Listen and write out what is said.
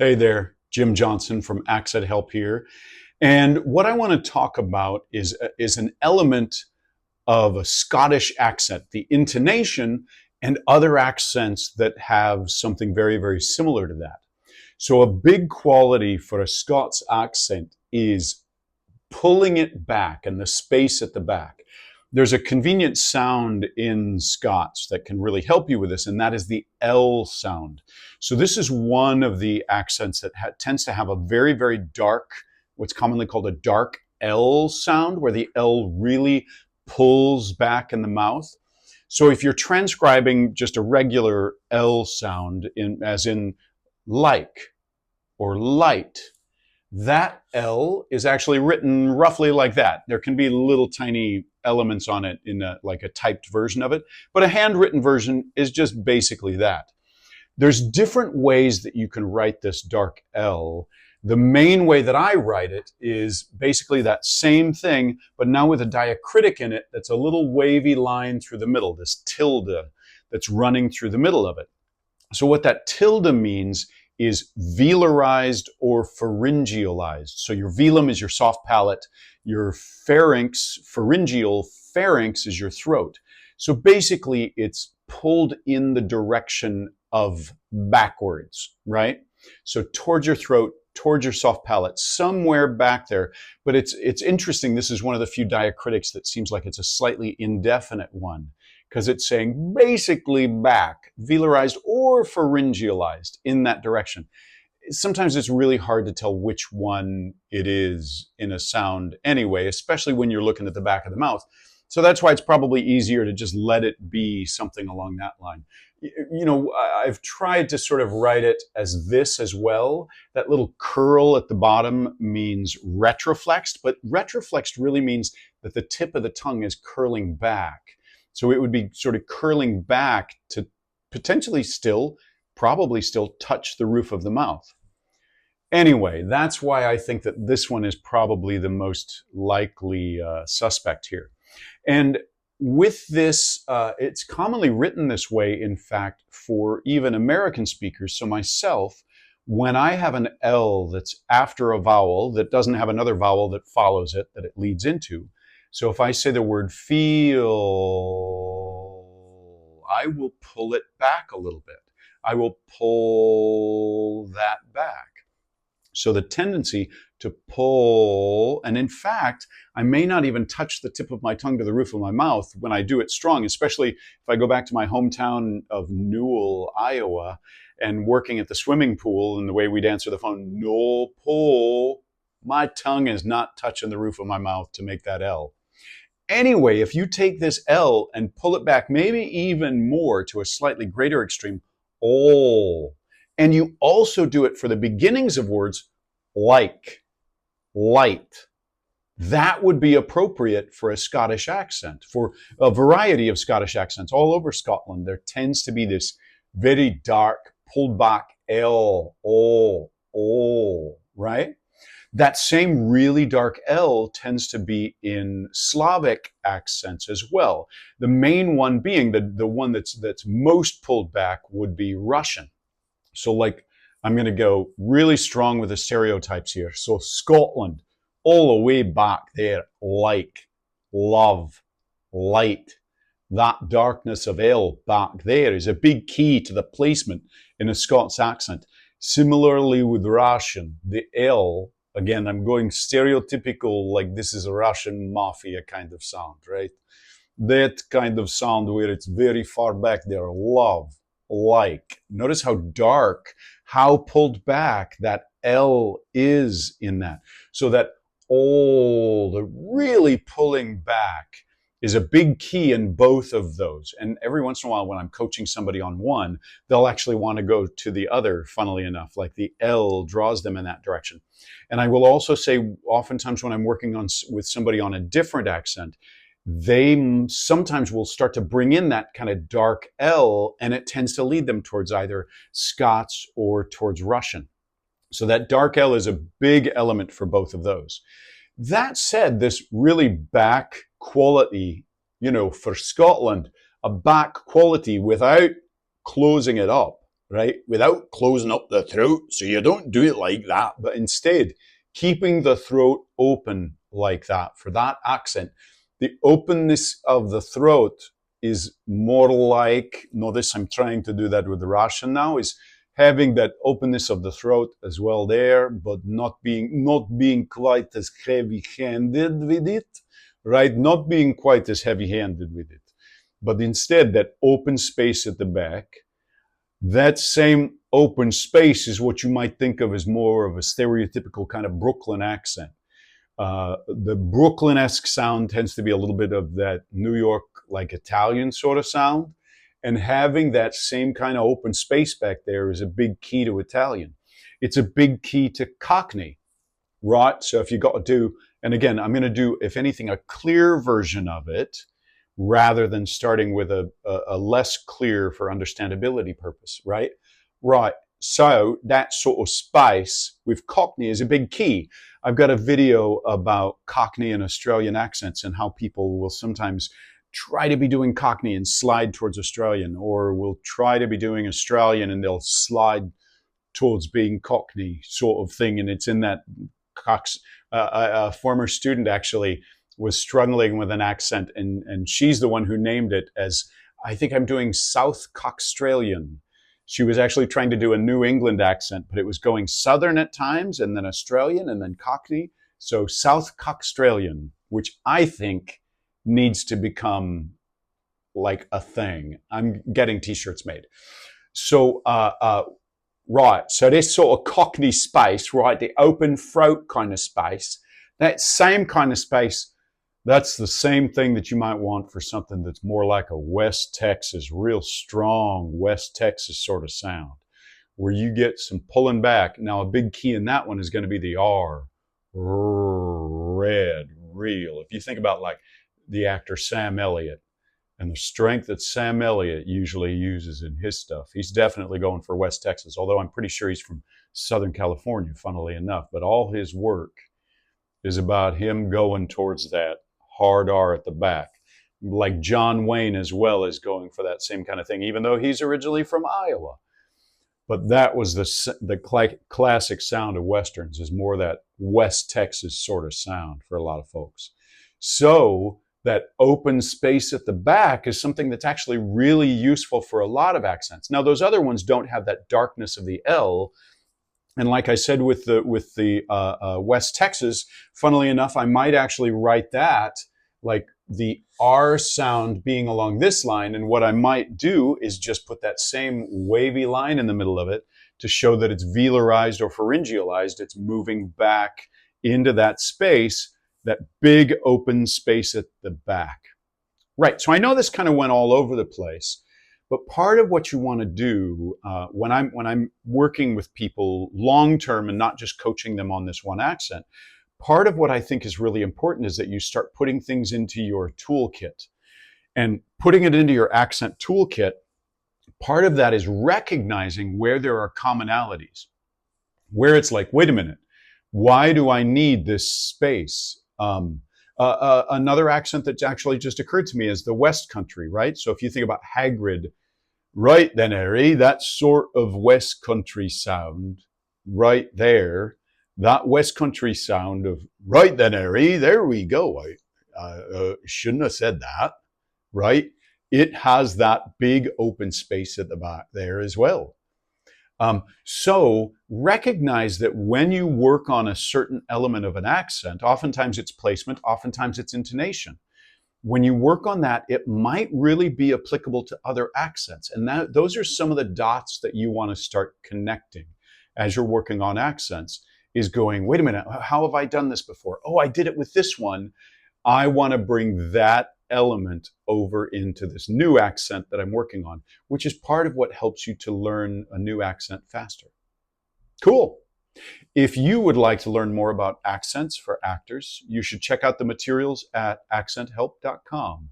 Hey there, Jim Johnson from Accent Help here. And what I want to talk about is an element of a Scottish accent, the intonation and other accents that have something very, very similar to that. So a big quality for a Scots accent is pulling it back and the space at the back. There's a convenient sound in Scots that can really help you with this, and that is the L sound. So this is one of the accents that tends to have a very, very dark, what's commonly called a dark L sound, where the L really pulls back in the mouth. So if you're transcribing just a regular L sound, as in like or light, that L is actually written roughly like that. There can be little tiny elements on it in like a typed version of it, but a handwritten version is just basically that. There's different ways that you can write this dark L. The main way that I write it is basically that same thing, but now with a diacritic in it that's a little wavy line through the middle, this tilde that's running through the middle of it. So what that tilde means is velarized or pharyngealized. So your velum is your soft palate, your pharynx, pharyngeal pharynx is your throat. So basically it's pulled in the direction of backwards, right? So towards your throat, towards your soft palate, somewhere back there. But it's interesting, this is one of the few diacritics that seems like it's a slightly indefinite one, because it's saying basically back, velarized or pharyngealized in that direction. Sometimes it's really hard to tell which one it is in a sound anyway, especially when you're looking at the back of the mouth. So that's why it's probably easier to just let it be something along that line. You know, I've tried to sort of write it as this as well. That little curl at the bottom means retroflexed, but retroflexed really means that the tip of the tongue is curling back. So it would be sort of curling back to potentially probably still touch the roof of the mouth. Anyway, that's why I think that this one is probably the most likely suspect here. And with this, it's commonly written this way, in fact, for even American speakers. So myself, when I have an L that's after a vowel that doesn't have another vowel that follows it, that it leads into. So if I say the word feel, I will pull it back a little bit. I will pull that back. So the tendency to pull, and in fact, I may not even touch the tip of my tongue to the roof of my mouth when I do it strong, especially if I go back to my hometown of Newell, Iowa, and working at the swimming pool and the way we'd answer the phone, no pull, my tongue is not touching the roof of my mouth to make that L. Anyway, if you take this L and pull it back maybe even more to a slightly greater extreme, oh, and you also do it for the beginnings of words like, light, that would be appropriate for a Scottish accent. For a variety of Scottish accents all over Scotland, there tends to be this very dark, pulled back L, O, right? That same really dark L tends to be in Slavic accents as well. The main one being, the one that's most pulled back would be Russian. So like, I'm going to go really strong with the stereotypes here. So Scotland, all the way back there, like, love, light. That darkness of L back there is a big key to the placement in a Scots accent. Similarly with Russian, the L, again, I'm going stereotypical, like this is a Russian mafia kind of sound, right? That kind of sound where it's very far back there, love, like. Notice how dark, how pulled back that L is in that. So that the really pulling back is a big key in both of those. And every once in a while when I'm coaching somebody on one, they'll actually want to go to the other, funnily enough, like the L draws them in that direction. And I will also say, oftentimes when I'm working with somebody on a different accent, they sometimes will start to bring in that kind of dark L, and it tends to lead them towards either Scots or towards Russian. So that dark L is a big element for both of those. That said, this really back quality, for Scotland, a back quality without closing it up, right? Without closing up the throat. So you don't do it like that, but instead keeping the throat open like that for that accent. The openness of the throat is more like, notice I'm trying to do that with the Russian now, is having that openness of the throat as well there, but not being quite as heavy-handed with it, right? Not being quite as heavy-handed with it, but instead that open space at the back. That same open space is what you might think of as more of a stereotypical kind of Brooklyn accent. The Brooklyn-esque sound tends to be a little bit of that New York, like Italian sort of sound. And having that same kind of open space back there is a big key to Italian. It's a big key to Cockney, right? So if you got to do, and again, I'm going to do, if anything, a clear version of it rather than starting with a less clear for understandability purpose, right? Right. So that sort of space with Cockney is a big key. I've got a video about Cockney and Australian accents and how people will sometimes try to be doing Cockney and slide towards Australian, or will try to be doing Australian and they'll slide towards being Cockney sort of thing. And it's in that a former student actually was struggling with an accent, and she's the one who named it as, I think I'm doing South Cockstralian. She was actually trying to do a New England accent, but it was going Southern at times, and then Australian, and then Cockney. So South Cockstralian, which I think needs to become like a thing. I'm getting t-shirts made. So, right. So this sort of Cockney space, right? The open throat kind of space, that same kind of space, that's the same thing that you might want for something that's more like a West Texas, real strong West Texas sort of sound, where you get some pulling back. Now, a big key in that one is going to be the R, red, real. If you think about like the actor Sam Elliott and the strength that Sam Elliott usually uses in his stuff, he's definitely going for West Texas, although I'm pretty sure he's from Southern California, funnily enough. But all his work is about him going towards that hard R at the back. Like John Wayne as well is going for that same kind of thing, even though he's originally from Iowa. But that was the classic sound of Westerns, is more that West Texas sort of sound for a lot of folks. So that open space at the back is something that's actually really useful for a lot of accents. Now, those other ones don't have that darkness of the L. And like I said, with the West Texas, funnily enough, I might actually write that like the R sound being along this line. And what I might do is just put that same wavy line in the middle of it to show that it's velarized or pharyngealized. It's moving back into that space, that big open space at the back. Right. So I know this kind of went all over the place. But part of what you want to do when I'm working with people long term and not just coaching them on this one accent, part of what I think is really important is that you start putting things into your toolkit. And putting it into your accent toolkit, part of that is recognizing where there are commonalities, where it's like, wait a minute, why do I need this space? Another accent that actually just occurred to me is the West Country, right? So if you think about Hagrid, right then, Harry, that sort of West Country sound right there, that West Country sound of right then, Harry, there we go. I shouldn't have said that, right? It has that big open space at the back there as well. So recognize that when you work on a certain element of an accent, oftentimes it's placement, oftentimes it's intonation. When you work on that, it might really be applicable to other accents. And those are some of the dots that you want to start connecting as you're working on accents, is going, wait a minute, how have I done this before? Oh, I did it with this one. I want to bring that element over into this new accent that I'm working on, which is part of what helps you to learn a new accent faster. Cool. If you would like to learn more about accents for actors, you should check out the materials at accenthelp.com.